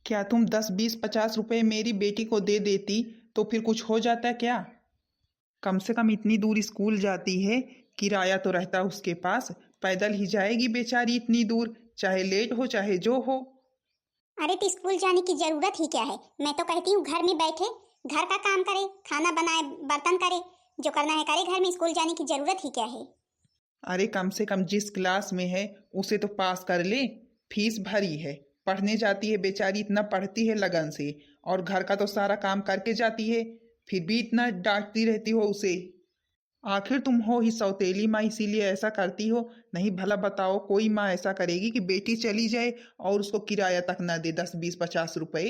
क्या तुम 10 20 50 रुपए मेरी बेटी को दे देती तो फिर कुछ हो जाता क्या? कम से कम इतनी दूर स्कूल जाती है, किराया तो रहता उसके पास। पैदल ही जाएगी बेचारी इतनी दूर, चाहे लेट हो चाहे जो हो। अरे तो स्कूल जाने की जरूरत ही क्या है? मैं तो कहती हूँ घर में बैठे, घर का काम करे, खाना बनाए, बर्तन करे, जो करना है करे घर में। स्कूल जाने की जरूरत ही क्या है? अरे कम से कम जिस क्लास में है उसे तो पास कर ले। फीस भरी है, पढ़ने जाती है बेचारी, इतना पढ़ती है लगन से। और घर का तो सारा काम करके जाती है, फिर भी इतना डांटती रहती हो उसे। आखिर तुम हो ही सौतेली माँ, इसीलिए ऐसा करती हो। नहीं भला बताओ, कोई माँ ऐसा करेगी कि बेटी चली जाए और उसको किराया तक ना दे 10 20 50 रुपए?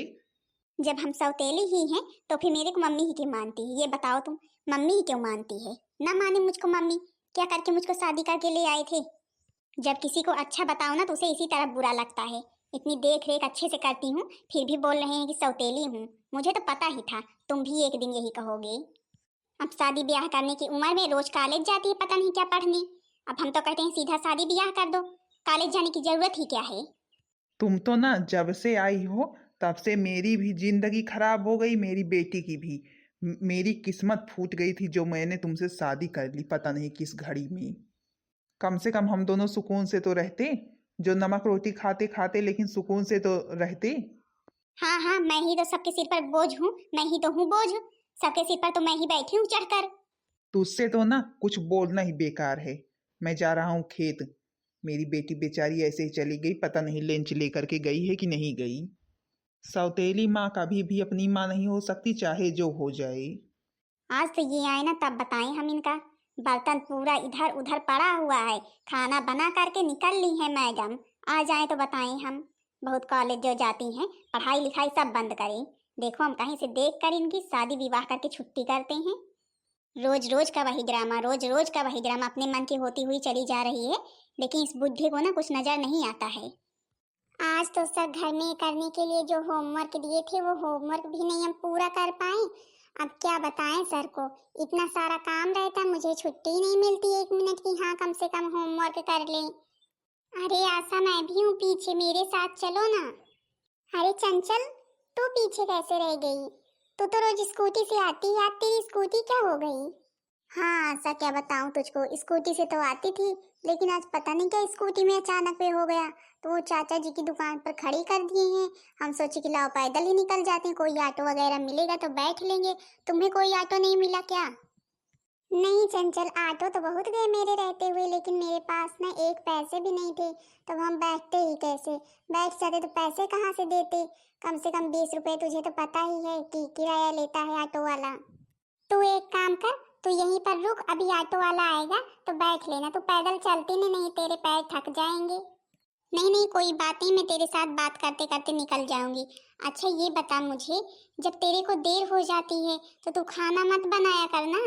जब हम सौतेली ही हैं तो फिर मेरे को मम्मी ही क्यों मानती है? ये बताओ तुम, मम्मी ही क्यों मानती है? ना माने मुझको मम्मी, क्या करके मुझको शादी करके ले आए थे? जब किसी को अच्छा बताओ ना तो उसे इसी तरह बुरा लगता है। इतनी देख रेख अच्छे से करती हूँ, फिर भी बोल रहे हैं कि सौतेली हूँ। मुझे तो पता ही था तुम भी एक दिन यही कहोगे। अब शादी ब्याह करने की उम्र में रोज कॉलेज जाती है पता नहीं क्या पढ़ने। अब हम तो कहते हैं सीधा शादी ब्याह कर दो, कॉलेज जाने की जरूरत ही क्या है? तुम तो ना जब से आई हो तब से मेरी भी जिंदगी खराब हो गई, मेरी बेटी की भी। मेरी किस्मत फूट गई थी जो मैंने तुमसे शादी कर ली, पता नहीं किस घड़ी में। कम से कम हम दोनों सुकून से तो रहते, जो नमक रोटी खाते खाते लेकिन सुकून से तो रहते। हाँ हाँ, मैं ही तो सबके सिर पर बोझ हूँ, मैं ही तो हूँ बोझ। सबके सिर पर तो मैं ही बैठी हूँ चढ़कर। तुझसे तो ना कुछ बोलना ही बेकार है। मैं जा रहा हूँ खेत। मेरी बेटी बेचारी ऐसे ही चली गई, पता नहीं लंच लेकर के गई है कि नहीं गई। सौतेली माँ कभी भी अपनी माँ नहीं हो सकती, चाहे जो हो जाए। आज तो ये आए ना तब बताएं हम इनका। बर्तन पूरा इधर उधर पड़ा हुआ है, खाना बना करके निकल ली है मैडम। आ जाए तो बताएं हम। बहुत कॉलेज जो जाती हैं, पढ़ाई लिखाई सब बंद करें। देखो हम कहीं से देख कर इनकी शादी विवाह करके छुट्टी करते हैं। रोज रोज का वही ड्रामा, रोज रोज का वही ड्रामा अपने मन की होती हुई चली जा रही है। लेकिन इस बुद्धि को ना कुछ नजर नहीं आता है। आज तो सर घर में करने के लिए जो होमवर्क दिए थे वो होमवर्क भी नहीं हम पूरा कर पाए। अब क्या बताएं सर को, इतना सारा काम रहता, मुझे छुट्टी नहीं मिलती एक मिनट की। हाँ कम से कम होमवर्क कर ले। अरे आशा मैं भी हूँ पीछे, मेरे साथ चलो ना। अरे चंचल, तू पीछे कैसे रह गई? तू तो रोज स्कूटी से आती है, आज तेरी स्कूटी क्या हो गई? हाँ आशा क्या बताऊं तुझको, स्कूटी से तो आती थी, लेकिन आज पता नहीं क्या स्कूटी में अचानक पे हो गया। तो वो चाचा जी की दुकान पर खड़ी कर दिए हैं। हम सोचे कि लाओ पैदल ही निकल जाते हैं, कोई ऑटो वगैरह मिलेगा तो बैठ लेंगे। तुम्हें कोई ऑटो नहीं मिला क्या? नहीं चंचल, ऑटो तो बहुत गए मेरे रहते हुए, लेकिन मेरे पास ना एक पैसे भी नहीं थे। तब हम बैठते ही कैसे? बैठ जाते तो पैसे कहाँ से देते? कम से कम 20 रुपए, तुझे तो पता ही है कि किराया लेता है ऑटो वाला। तू एक काम कर, तू यहीं पर रुक, अभी ऑटो वाला आएगा तो बैठ लेना। तू पैदल चलती नहीं, तेरे पैर थक जाएंगे। नहीं नहीं कोई बात नहीं, मैं तेरे साथ बात करते करते निकल जाऊंगी। अच्छा ये बता मुझे, जब तेरे को देर हो जाती है तो तू खाना मत बनाया करना।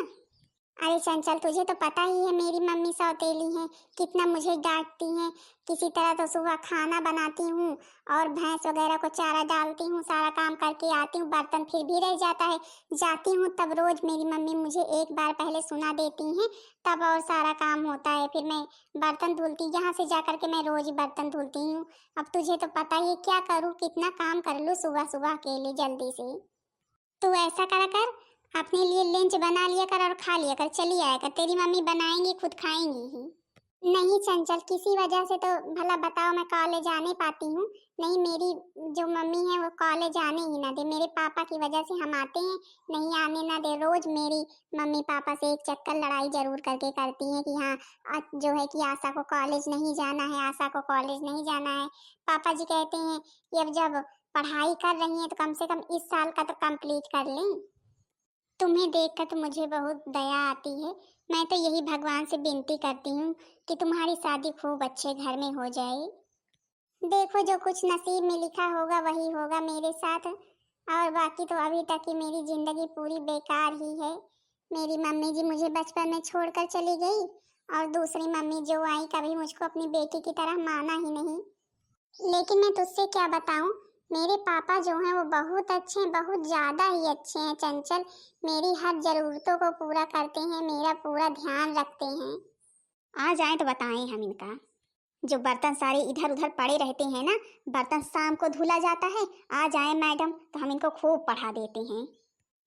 अरे चंचल तुझे तो पता ही है मेरी मम्मी सौतेली हैं, कितना मुझे डांटती हैं। किसी तरह तो सुबह खाना बनाती हूँ और भैंस वगैरह को चारा डालती हूँ, सारा काम करके आती हूँ, बर्तन फिर भी रह जाता है। जाती हूँ तब रोज मेरी मम्मी मुझे एक बार पहले सुना देती हैं, तब और सारा काम होता है। फिर मैं बर्तन धुलती, यहाँ से जा करके मैं रोज बर्तन धुलती हूँ। अब तुझे तो पता ही है क्या करूँ, कितना काम कर लूँ सुबह सुबह अकेले जल्दी से। तू ऐसा करा कर, अपने लिए लंच बना लिया कर और खा लिया कर, चली आया कर, तेरी मम्मी बनाएंगी खुद खाएंगी ही। नहीं चंचल, किसी वजह से तो भला बताओ मैं कॉलेज आ नहीं पाती हूँ। नहीं मेरी जो मम्मी है वो कॉलेज आने ही ना दे, मेरे पापा की वजह से हम आते हैं, नहीं आने ना दे। रोज मेरी मम्मी पापा से एक चक्कर लड़ाई जरूर करके करती हैं कि हाँ जो है कि आशा को कॉलेज नहीं जाना है, आशा को कॉलेज नहीं जाना है। पापा जी कहते हैं कि अब जब पढ़ाई कर रही हैं तो कम से कम इस साल का तो कंप्लीट कर लें। तुम्हें देखकर तो मुझे बहुत दया आती है। मैं तो यही भगवान से विनती करती हूँ कि तुम्हारी शादी खूब अच्छे घर में हो जाए। देखो जो कुछ नसीब में लिखा होगा वही होगा मेरे साथ, और बाकी तो अभी तक की मेरी जिंदगी पूरी बेकार ही है। मेरी मम्मी जी मुझे बचपन में छोड़कर चली गई, और दूसरी मम्मी जो आई कभी मुझको अपनी बेटी की तरह माना ही नहीं। लेकिन मैं तुझसे क्या बताऊं, मेरे पापा जो हैं वो बहुत अच्छे हैं, बहुत ज्यादा ही अच्छे हैं चंचल। मेरी हर जरूरतों को पूरा करते हैं, मेरा पूरा ध्यान रखते हैं। आ जाए तो बताएं हम इनका। जो बर्तन सारे इधर उधर पड़े रहते हैं ना, बर्तन शाम को धुला जाता है, आ जाए मैडम तो हम इनको खूब पढ़ा देते हैं।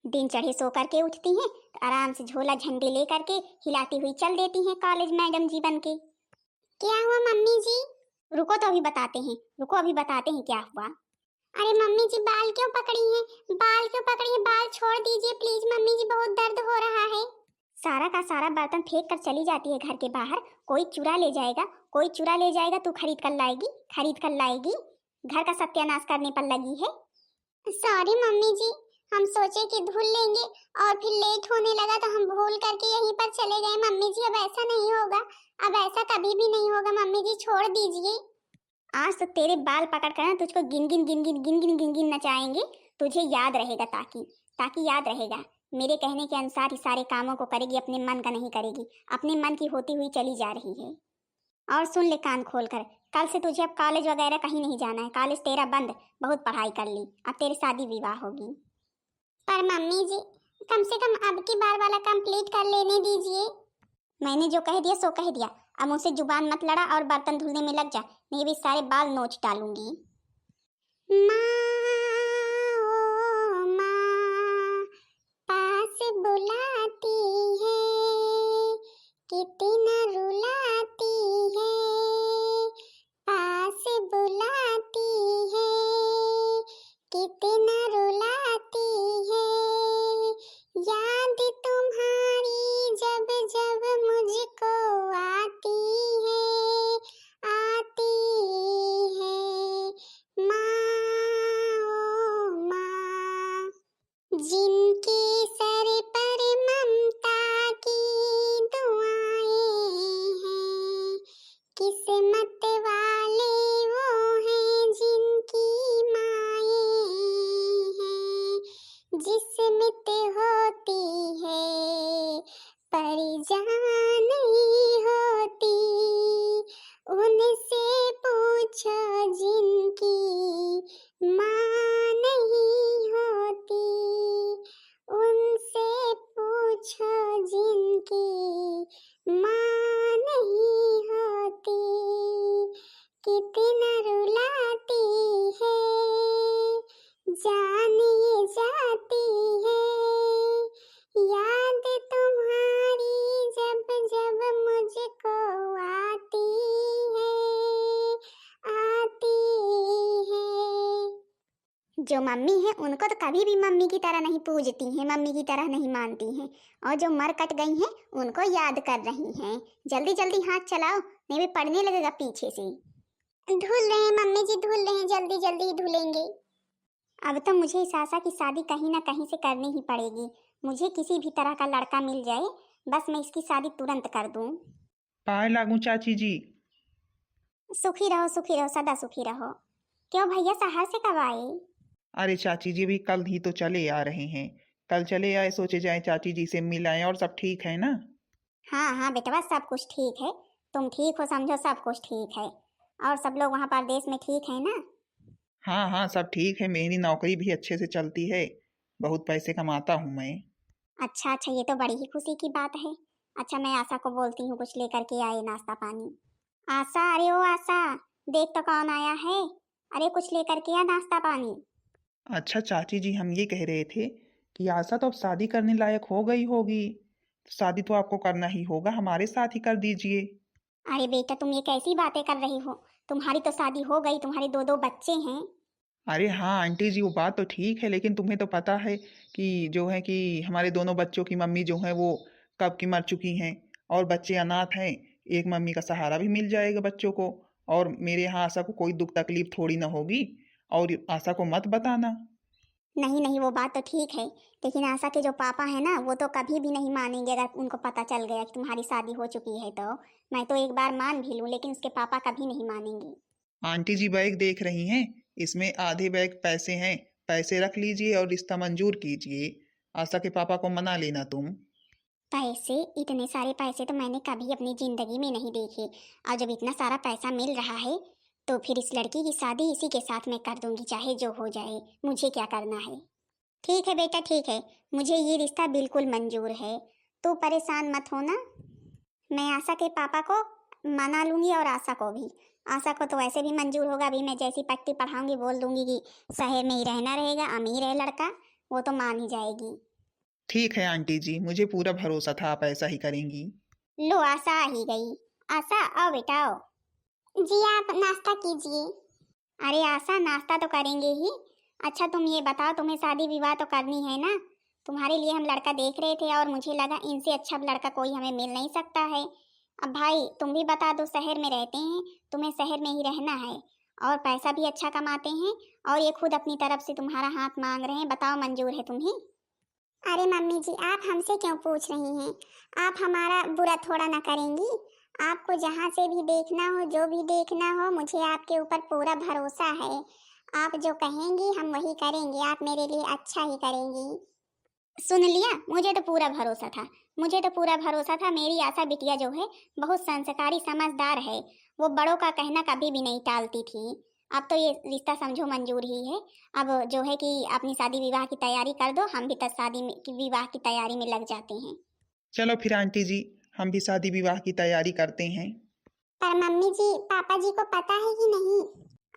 दिन चढ़े सो करके उठती हैं तो आराम से झोला झंडे ले करके हिलाती हुई चल देती हैं कॉलेज मैडम जी बन के। क्या हुआ मम्मी जी? रुको तो अभी बताते हैं, रुको अभी बताते हैं क्या हुआ। अरे मम्मी जी बाल क्यों पकड़ी हैं? बाल क्यों पकड़ी हैं? बाल छोड़ दीजिए प्लीज मम्मी जी, बहुत दर्द हो रहा है। सारा का सारा बर्तन फेंक कर चली जाती है घर के बाहर। कोई चुरा ले जाएगा, कोई चुरा ले जाएगा, तू खरीद कर लाएगी, खरीद कर लाएगी। घर का सत्यानाश करने पर लगी है। सॉरी मम्मी जी, हम सोचे कि धुल लेंगे और फिर लेट होने लगा तो हम भूल करके यहीं पर चले गए मम्मी जी। अब ऐसा नहीं होगा, अब ऐसा कभी भी नहीं होगा मम्मी जी, छोड़ दीजिए। आज तो तेरे बाल पकड़ कर ना तुझको गिन गिन गिन गिन गिन गिन गिन गिन नचाएंगे, तुझे याद रहेगा। ताकि ताकि याद रहेगा, मेरे कहने के अनुसार ही सारे कामों को करेगी, अपने मन का नहीं करेगी। अपने मन की होती हुई चली जा रही है। और सुन ले कान खोल कर, कल से तुझे अब कॉलेज वगैरह कहीं नहीं जाना है। कॉलेज तेरा बंद, बहुत पढ़ाई कर ली, अब तेरी शादी विवाह होगी। पर मम्मी जी कम से कम अब की बार वाला कंप्लीट कर लेने दीजिए। मैंने जो कह दिया सो कह दिया, अब मुझसे जुबान मत लड़ा और बर्तन धुलने में लग जा, नहीं भी सारे बाल नोच डालूंगी। माँ ओ माँ पास बुलाती है, कितना रुलाती है, पास बुलाती है, कितना रुलाती है, याद तुम्हारी जब जब मुझको आती है, आती है। माँ ओ माँ जिनके सर पर ममता की दुआएं हैं, किस्मत वाले वो हैं जिनकी माएं हैं। जिस्मत होती है पर जान नहीं होती, उनसे पूछो जिनकी माँ नहीं होती, उनसे पूछो जिनकी माँ नहीं होती, कितना रुलाती है, जान ये जाती है, याद तुम्हारी जब जब मुझको आती है, आती है। जो मम्मी है उनको तो कभी भी मम्मी की तरह नहीं पूजती हैं, मम्मी की तरह नहीं मानती हैं, और जो मर कट गई हैं उनको याद कर रही हैं। जल्दी जल्दी हाथ चलाओ, नहीं भी पड़ने लगेगा पीछे से। धुल रहे हैं मम्मी जी, धुल रहे हैं, जल्दी जल्दी ही धुलेंगे। अब तो मुझे इस आशा की शादी कहीं ना कहीं से करनी ही पड़ेगी। मुझे किसी भी तरह का लड़का मिल जाए, बस मैं इसकी शादी तुरंत कर दूं। पाए लागू चाची जी। सुखी रहो सदा सुखी रहो। क्यों भैया शहर से कब आए? अरे चाची जी भी कल ही तो चले आ रहे हैं, कल चले आए, सोचे जाए चाची जी से मिल आए। और सब ठीक है ना? हाँ हाँ बेटवा, सब कुछ ठीक है। तुम ठीक हो समझो, सब कुछ ठीक है। और सब लोग वहाँ पर देश में ठीक है ना? हाँ हाँ सब ठीक है, मेरी नौकरी भी अच्छे से चलती है, बहुत पैसे कमाता हूँ मैं। अच्छा अच्छा, ये तो बड़ी ही खुशी की बात है। अच्छा मैं आशा को बोलती हूँ कुछ लेकर के आए नाश्ता पानी। आशा, अरे ओ आशा, देख तो कौन आया है। अरे कुछ लेकर के आ नाश्ता पानी। अच्छा चाची जी, हम ये कह रहे थे कि आशा तो अब शादी करने लायक हो गई होगी, शादी तो आपको करना ही होगा, हमारे साथ ही कर दीजिए। अरे बेटा तुम ये कैसी बातें कर रही हो? तुम्हारी तो शादी हो गई, तुम्हारे दो दो बच्चे हैं। अरे हाँ आंटी जी, वो बात तो ठीक है, लेकिन तुम्हें तो पता है कि जो है कि हमारे दोनों बच्चों की मम्मी जो है वो कब की मर चुकी हैं, और बच्चे अनाथ हैं। एक मम्मी का सहारा भी मिल जाएगा बच्चों को, और मेरे यहाँ आशा को कोई दुख तकलीफ थोड़ी ना होगी। और आशा को मत बताना। नहीं नहीं, वो बात तो ठीक है, लेकिन आशा के जो पापा है ना वो तो कभी भी नहीं मानेंगे अगर उनको पता चल गया कि तुम्हारी शादी हो चुकी है तो। मैं तो एक बार मान भी लूँ, लेकिन उसके पापा कभी नहीं मानेंगे। आंटी जी बैग देख रही हैं, इसमें आधे बैग पैसे हैं, पैसे रख लीजिए और रिश्ता मंजूर कीजिए। आशा के पापा को मना लेना तुम। पैसे? इतने सारे पैसे तो मैंने कभी अपनी जिंदगी में नहीं देखे। और जब इतना सारा पैसा मिल रहा है तो फिर इस लड़की की शादी इसी के साथ मैं कर दूंगी, चाहे जो हो जाए। मुझे क्या करना है? ठीक है बेटा ठीक है, मुझे ये रिश्ता बिल्कुल मंजूर है, तो परेशान मत होना। मैं आशा के पापा को मना लूंगी और आशा को भी। आशा को तो वैसे भी मंजूर होगा, अभी मैं जैसी पट्टी पढ़ाऊंगी बोल दूंगी कि शहर में ही रहना रहेगा, अमीर है लड़का, वो तो मान ही जाएगी। ठीक है आंटी जी, मुझे पूरा भरोसा था आप ऐसा ही करेंगी। लो आशा आ ही गई। आशा आओ बेटा आओ। जी आप नाश्ता कीजिए। अरे आशा नाश्ता तो करेंगे ही। अच्छा तुम ये बताओ, तुम्हें शादी विवाह तो करनी है ना? तुम्हारे लिए हम लड़का देख रहे थे और मुझे लगा इनसे अच्छा लड़का कोई हमें मिल नहीं सकता है। अब भाई तुम भी बता दो, शहर में रहते हैं, तुम्हें शहर में ही रहना है और पैसा भी अच्छा कमाते हैं और ये खुद अपनी तरफ से तुम्हारा हाथ मांग रहे हैं, बताओ मंजूर है तुम्हें? अरे मम्मी जी आप हमसे क्यों पूछ रही हैं? आप हमारा बुरा थोड़ा ना करेंगी। आपको जहाँ से भी देखना हो, जो भी देखना हो, मुझे आपके ऊपर पूरा भरोसा है। आप जो कहेंगी हम वही करेंगे, आप मेरे लिए अच्छा ही करेंगी। सुन लिया, मुझे तो पूरा भरोसा था, मुझे तो पूरा भरोसा था। मेरी आशा बिटिया जो है बहुत संस्कारी समझदार है, वो बड़ों का कहना कभी भी नहीं टालती थी। अब तो ये रिश्ता समझो मंजूर ही है। अब जो है कि अपनी शादी विवाह की तैयारी कर दो, हम भी तब की विवाह की तैयारी में लग जाते हैं। चलो फिर आंटी जी, हम भी शादी विवाह की तैयारी करते हैं। पर मम्मी जी पापा जी को पता है कि नहीं?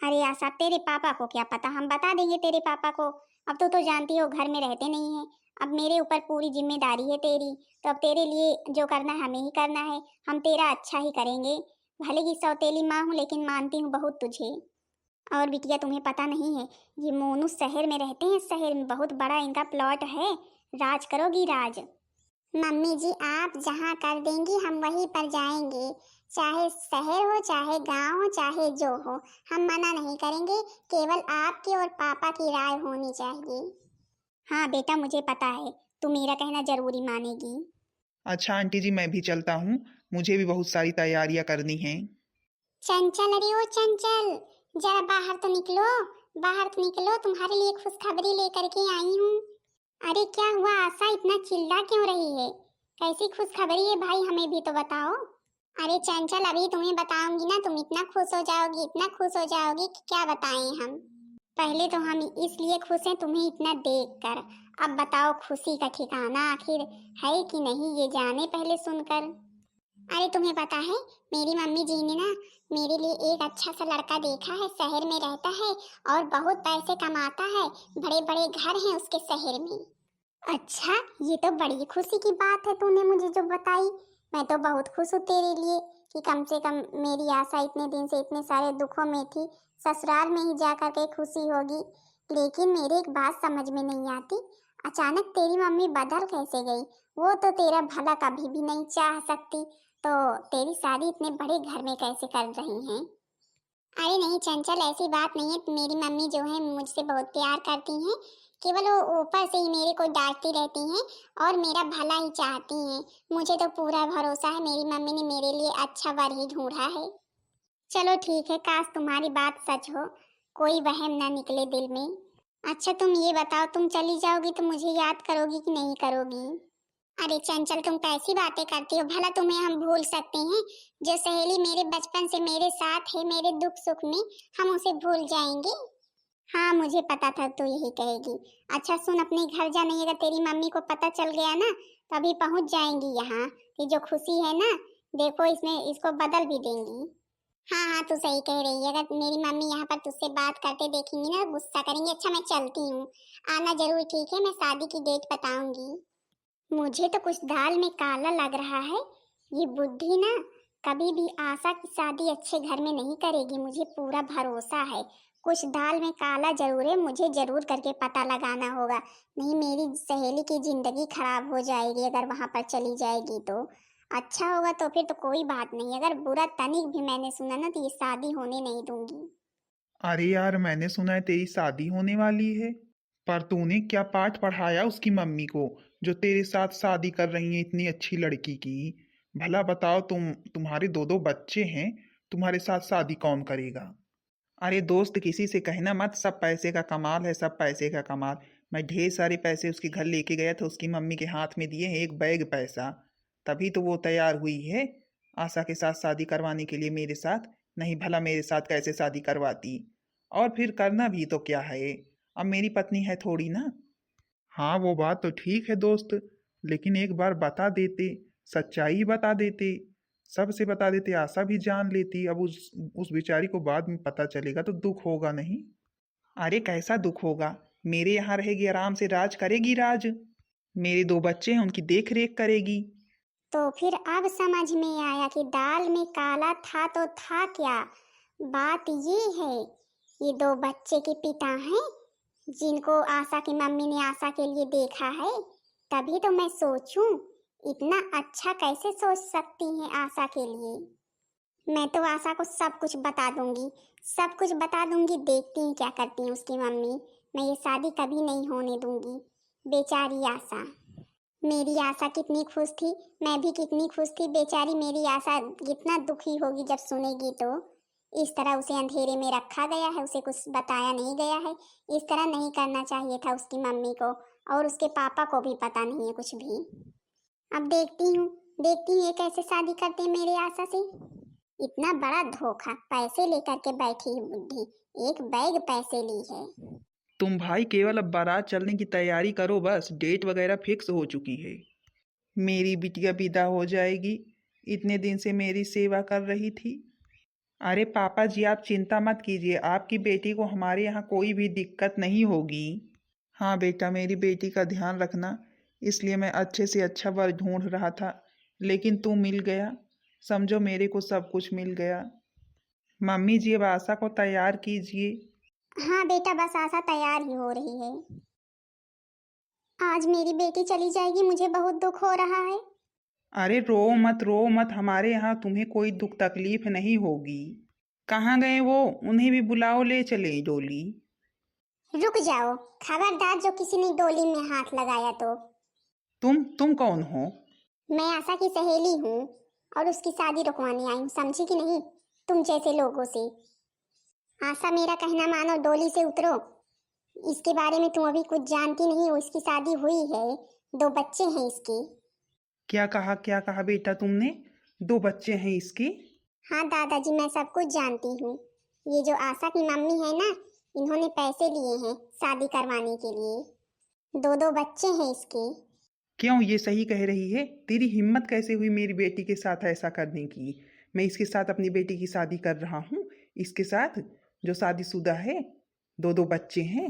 अरे आशा तेरे पापा को क्या पता, हम बता देंगे तेरे पापा को। अब तो जानती हो घर में रहते नहीं है, अब मेरे ऊपर पूरी जिम्मेदारी है तेरी, तो अब तेरे लिए जो करना है हमें ही करना है, हम तेरा अच्छा ही करेंगे। भले की सौतेली माँ हूँ लेकिन मानती हूँ बहुत तुझे। और बिटिया तुम्हें पता नहीं है, ये मोनू शहर में रहते हैं, शहर में बहुत बड़ा इनका प्लॉट है, राज करोगी राज। मम्मी जी आप जहाँ कर देंगी हम वहीं पर जाएंगे, चाहे शहर हो चाहे गांव हो चाहे जो हो, हम मना नहीं करेंगे, केवल आपकी और पापा की राय होनी चाहिए। हाँ बेटा मुझे पता है, तू मेरा कहना जरूरी मानेगी। अच्छा आंटी जी, मैं भी चलता हूँ, मुझे भी बहुत सारी तैयारियां करनी हैं। चंचल, अरे ओ चंचल, जरा बाहर तो निकलो, बाहर तो निकलो, तुम्हारे लिए खुशखबरी लेकर के आई हूँ। अरे क्या हुआ आशा, इतना चिल्ला क्यों रही है? कैसी खुशखबरी है भाई, हमें भी तो बताओ। अरे चंचल अभी तुम्हें बताऊंगी ना, तुम इतना खुश हो जाओगी, इतना खुश हो जाओगी कि क्या बताएं हम। पहले तो हम इसलिए खुश हैं तुम्हें इतना देखकर, अब बताओ खुशी का ठिकाना आखिर है कि नहीं ये जाने पहले सुनकर। अरे तुम्हें पता है मेरी मम्मी जी ने ना मेरे लिए एक अच्छा सा लड़का देखा है, शहर में रहता है और बहुत पैसे कमाता है, बड़े बड़े घर हैं उसके शहर में। अच्छा ये तो बड़ी खुशी की बात है तूने मुझे जो बताई, मैं तो बहुत खुश हूँ तेरे लिए कि कम से कम मेरी आशा इतने दिन से इतने सारे दुखों में थी, ससुराल में ही जाकर के खुशी होगी। लेकिन मेरी एक बात समझ में नहीं आती, अचानक तेरी मम्मी बदल कैसे गई? वो तो तेरा भला कभी भी नहीं चाह सकती, तो तेरी शादी इतने बड़े घर में कैसे कर रही हैं? अरे नहीं चंचल ऐसी बात नहीं है, मेरी मम्मी जो है मुझसे बहुत प्यार करती हैं, केवल वो ऊपर से ही मेरे को डांटती रहती हैं और मेरा भला ही चाहती हैं। मुझे तो पूरा भरोसा है मेरी मम्मी ने मेरे लिए अच्छा वर ही ढूंढा है। चलो ठीक है, काश तुम्हारी बात सच हो, कोई वहम ना निकले दिल में। अच्छा तुम ये बताओ, तुम चली जाओगी तो मुझे याद करोगी कि नहीं करोगी? अरे चंचल तुम कैसी बातें करती हो, भला तुम्हें हम भूल सकते हैं? जो सहेली मेरे बचपन से मेरे साथ है मेरे दुख सुख में, हम उसे भूल जाएंगे? हाँ मुझे पता था तू यही कहेगी। अच्छा सुन, अपने घर जा, नहीं अगर तेरी मम्मी को पता चल गया ना तभी पहुंच जाएंगी यहाँ, ये जो खुशी है ना देखो इसमें इसको बदल भी देंगी। हाँ हाँ तू सही कह रही है, अगर मेरी मम्मी यहाँ पर तुझसे बात करते देखेंगी ना गुस्सा करेंगी। अच्छा मैं चलती हूँ, आना जरूर ठीक है, मैं शादी की डेट बताऊंगी। मुझे तो कुछ दाल में काला लग रहा है, ये बुद्धि ना कभी भी आशा की शादी अच्छे घर में नहीं करेगी, मुझे पूरा भरोसा है। कुछ दाल में काला जरूर है, मुझे जरूर करके पता लगाना होगा, नहीं मेरी सहेली की जिंदगी खराब हो जाएगी अगर वहां पर चली जाएगी तो। अच्छा होगा तो फिर तो कोई बात नहीं, अगर बुरा तनिक भी मैंने सुना ना तो ये शादी होने नहीं दूंगी। अरे यार, मैंने सुना है तेरी शादी होने वाली है, पर तूने क्या पाठ पढ़ाया उसकी मम्मी को जो तेरे साथ शादी कर रही है इतनी अच्छी लड़की की? भला बताओ, तुम्हारे दो दो बच्चे हैं, तुम्हारे साथ शादी कौन करेगा? अरे दोस्त, किसी से कहना मत, सब पैसे का कमाल है, सब पैसे का कमाल। मैं ढेर सारे पैसे उसके घर लेके गया था, उसकी मम्मी के हाथ में दिए हैं एक बैग पैसा, तभी तो वो तैयार हुई है आशा के साथ शादी करवाने के लिए मेरे साथ। नहीं भला मेरे साथ कैसे शादी करवाती? और फिर करना भी तो क्या है, अब मेरी पत्नी है थोड़ी ना। हाँ वो बात तो ठीक है दोस्त, लेकिन एक बार बता देते, सच्चाई बता देते, सबसे बता देते, आशा भी जान लेती। अब उस बेचारी को बाद में पता चलेगा तो दुख होगा नहीं? अरे कैसा दुख होगा, मेरे यहाँ रहेगी, आराम से राज करेगी राज। मेरे 2 बच्चे हैं, उनकी देख रेख करेगी। तो फिर अब समझ में आया कि दाल में काला था तो था क्या। बात ये है, ये 2 बच्चे के पिता हैं जिनको आशा की मम्मी ने आशा के लिए देखा है। तभी तो मैं सोचूं, इतना अच्छा कैसे सोच सकती हैं आशा के लिए। मैं तो आशा को सब कुछ बता दूंगी, सब कुछ बता दूंगी। देखती हैं क्या करती हैं उसकी मम्मी। मैं ये शादी कभी नहीं होने दूंगी। बेचारी आशा, मेरी आशा कितनी खुश थी, मैं भी कितनी खुश थी। बेचारी मेरी आशा कितना दुखी होगी जब सुनेगी। तो इस तरह उसे अंधेरे में रखा गया है, उसे कुछ बताया नहीं गया है। इस तरह नहीं करना चाहिए था उसकी मम्मी को, और उसके पापा को भी पता नहीं है कुछ भी। अब देखती हूँ ये कैसे शादी करते हैं मेरे आशा से। इतना बड़ा धोखा, पैसे लेकर के बैठी है बुढ़ी, एक बैग पैसे ली है। तुम भाई केवल अब बारात चलने की तैयारी करो, बस डेट वगैरह फिक्स हो चुकी है। मेरी बिटिया विदा हो जाएगी, इतने दिन से मेरी सेवा कर रही थी। अरे पापा जी आप चिंता मत कीजिए, आपकी बेटी को हमारे यहाँ कोई भी दिक्कत नहीं होगी। हाँ बेटा, मेरी बेटी का ध्यान रखना, इसलिए मैं अच्छे से अच्छा वर ढूंढ रहा था, लेकिन तू मिल गया। समझो मेरे को सब कुछ मिल गया। मम्मी जी अब आशा को तैयार कीजिए। हाँ बेटा, बस आशा तैयार ही हो रही है। आज मेरी बेटी चली जाएगी, मुझे बहुत दुख हो रहा है। अरे रो मत, हमारे यहाँ तुम्हें कोई दुख तकलीफ नहीं होगी। कहाँ गए वो, उन्हें भी बुलाओ, ले चले डोली। रुक जाओ, खबरदार जो किसी ने डोली में हाथ लगाया तो। तुम कौन हो? मैं आशा की सहेली हूँ और उसकी शादी रुकवाने आई हूँ, समझी कि नहीं? तुम जैसे लोगों से। आशा मेरा कहना मानो, डोली से उतरो। इसके बारे में तुम अभी कुछ जानती नहीं हो। इसकी शादी हुई है, 2 बच्चे हैं इसके। क्या कहा बेटा तुमने? 2 बच्चे हैं इसके? हाँ दादाजी, मैं सब कुछ जानती हूँ। ये जो आशा की मम्मी है ना, इन्होंने पैसे लिए हैं शादी करवाने के लिए। 2 बच्चे हैं इसके। क्यों, ये सही कह रही है? तेरी हिम्मत कैसे हुई मेरी बेटी के साथ ऐसा करने की? मैं इसके साथ अपनी बेटी की शादी कर रहा हूँ, इसके साथ जो शादीशुदा है, 2 बच्चे हैं।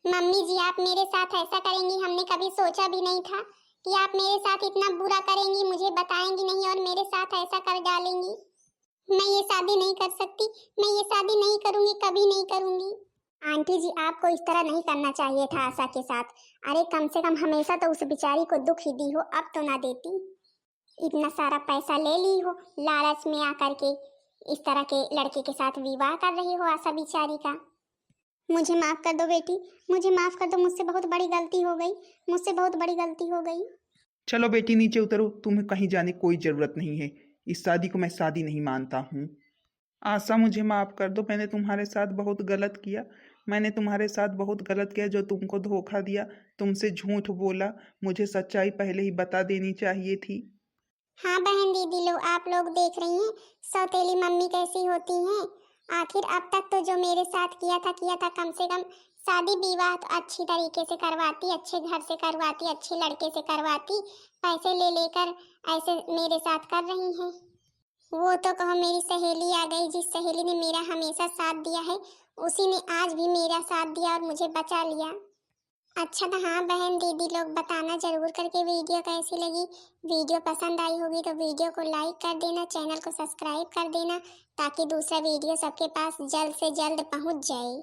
मम्मी जी, आप मेरे साथ ऐसा करेंगी, हमने कभी सोचा भी नहीं था कि आप मेरे साथ इतना बुरा करेंगी, मुझे बताएंगी नहीं और मेरे साथ ऐसा कर डालेंगी। मैं ये शादी नहीं कर सकती, मैं ये शादी नहीं करूंगी, कभी नहीं करूंगी। आंटी जी, आपको इस तरह नहीं करना चाहिए था आशा के साथ। अरे कम से कम हमेशा तो उस बेचारी को दुख ही दी हो, अब तो ना देती। इतना सारा पैसा ले ली हो, लालच में आकर के इस तरह के लड़के के साथ विवाह कर रही हो आशा बेचारी का। मुझे माफ कर दो बेटी, मुझे माफ कर दो, मुझसे बहुत बड़ी गलती हो गई, मुझसे बहुत बड़ी गलती हो गई। चलो बेटी नीचे उतरो, तुम्हें कहीं जाने कोई जरूरत नहीं है। इस शादी को मैं शादी नहीं मानता हूँ। आशा मुझे माफ कर दो, मैंने तुम्हारे साथ बहुत गलत किया। मैंने तुम्हारे साथ बहुत गलत किया, जो तुमको धोखा दिया, तुमसे झूठ बोला। मुझे सच्चाई पहले ही बता देनी चाहिए थी। हाँ बहन दीदी लोग, आप लोग देख रही हैं सौतेली मम्मी कैसी होती हैं। आखिर अब तक तो जो मेरे साथ किया था, कम से कम शादी विवाह तो अच्छी तरीके से करवाती, अच्छे घर से करवाती, अच्छे लड़के से करवाती। पैसे ले लेकर ऐसे मेरे साथ कर रही हैं। वो तो कहो मेरी सहेली आ गई, जिस सहेली ने मेरा हमेशा साथ दिया है, उसी ने आज भी मेरा साथ दिया और मुझे बचा लिया। अच्छा तो हाँ बहन दीदी लोग, बताना जरूर करके वीडियो कैसी लगी। वीडियो पसंद आई होगी तो वीडियो को लाइक कर देना, चैनल को सब्सक्राइब कर देना, ताकि दूसरा वीडियो सबके पास जल्द से जल्द पहुंच जाए।